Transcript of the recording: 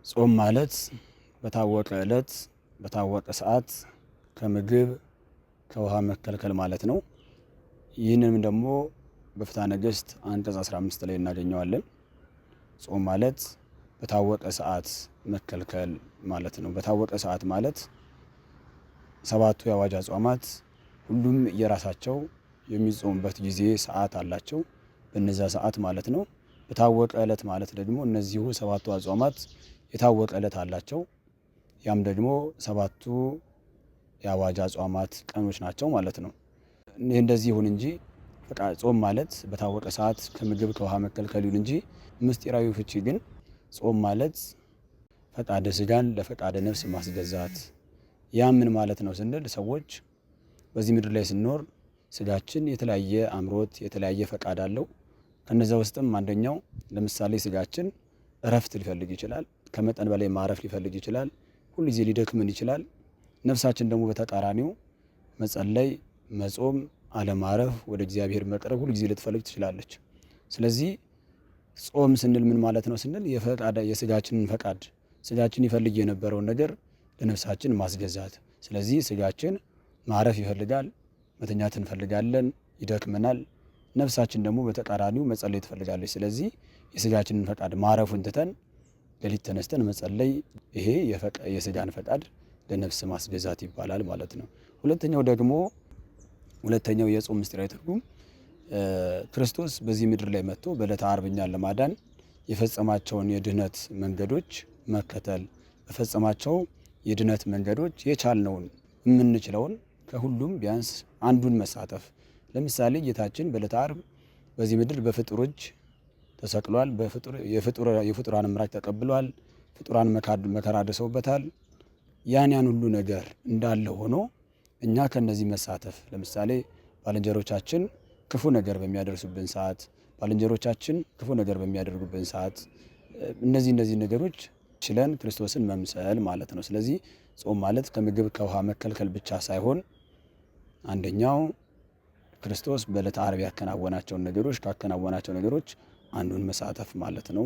ጾም ማለት በታወቀ ዕለት በታወቀ ሰዓት ከምግብ ከውሃ መከልከል ማለት ነው። ይህንንም ደግሞ በፍትሐ ነገሥት አንቀጽ 15 ላይ እናገኘዋለን። ጾም ማለት በታወቀ ሰዓት መከልከል ማለት ነው። በታወቀ ሰዓት ማለት ሰባቱ የአዋጅ አጽዋማት ሁሉም የራሳቸው የሚጾሙበት ጊዜ ሰዓት አላቸው። በነዛ ሰዓት ማለት ነው። በታወቀ ዕለት ማለት ደግሞ እነዚሁ ሰባቱ አጽዋማት የታወቀ ዕለት አላቸው። ያም ደግሞ ሰባቱ የአዋጅ አጽዋማት ቀኖች ናቸው ማለት ነው። ይህ እንደዚህ ይሁን እንጂ ጾም ማለት በታወቀ ሰዓት ከምግብ ከውሃ መከልከል ይሁን እንጂ ምስጢራዊ ፍቺ ግን ጾም ማለት ፈቃደ ስጋን ለፈቃደ ነፍስ ማስገዛት። ያ ምን ማለት ነው ስንል ሰዎች በዚህ ምድር ላይ ስንኖር ስጋችን የተለያየ አምሮት የተለያየ ፈቃድ አለው። ከነዛ ውስጥም አንደኛው ለምሳሌ ስጋችን እረፍት ሊፈልግ ይችላል። ከመጠን በላይ ማረፍ ሊፈልግ ይችላል። ሁል ጊዜ ሊደክምን ይችላል። ነፍሳችን ደግሞ በተቃራኒው መጸለይ፣ መጾም፣ አለማረፍ፣ ወደ እግዚአብሔር መቅረብ ሁል ጊዜ ልትፈልግ ትችላለች። ስለዚህ ጾም ስንል ምን ማለት ነው ስንል የስጋችንን ፈቃድ ስጋችን ይፈልግ የነበረውን ነገር ለነፍሳችን ማስገዛት። ስለዚህ ስጋችን ማረፍ ይፈልጋል፣ መተኛት እንፈልጋለን፣ ይደክመናል። ነፍሳችን ደግሞ በተቃራኒው መጸለይ ትፈልጋለች። ስለዚህ የስጋችንን ፈቃድ ማረፉን ትተን ሌሊት ተነስተን መጸለይ፣ ይሄ የስጋን ፈቃድ ለነፍስ ማስገዛት ይባላል ማለት ነው። ሁለተኛው የጾም ምስጢራዊ ትርጉም ክርስቶስ በዚህ ምድር ላይ መጥቶ በዕለተ ዓርብ እኛን ለማዳን የፈጸማቸውን የድህነት መንገዶች መከተል፣ በፈጸማቸው የድህነት መንገዶች የቻልነውን የምንችለውን ከሁሉም ቢያንስ አንዱን መሳተፍ። ለምሳሌ ጌታችን በዕለተ ዓርብ በዚህ ምድር በፍጡሮች ተሰቅሏል። የፍጡራን ምራቅ ተቀብሏል። ፍጡራን መከራ አድርሰውበታል። ያን ሁሉ ነገር እንዳለ ሆኖ እኛ ከነዚህ መሳተፍ፣ ለምሳሌ ባልንጀሮቻችን ክፉ ነገር በሚያደርሱብን ሰዓት፣ ባልንጀሮቻችን ክፉ ነገር በሚያደርጉብን ሰዓት እነዚህ ነገሮች ችለን ክርስቶስን መምሰል ማለት ነው። ስለዚህ ጾም ማለት ከምግብ ከውሃ መከልከል ብቻ ሳይሆን አንደኛው ክርስቶስ በዕለተ ዓርብ ያከናወናቸውን ነገሮች ካከናወናቸው ነገሮች አንዱን መሳተፍ ማለት ነው።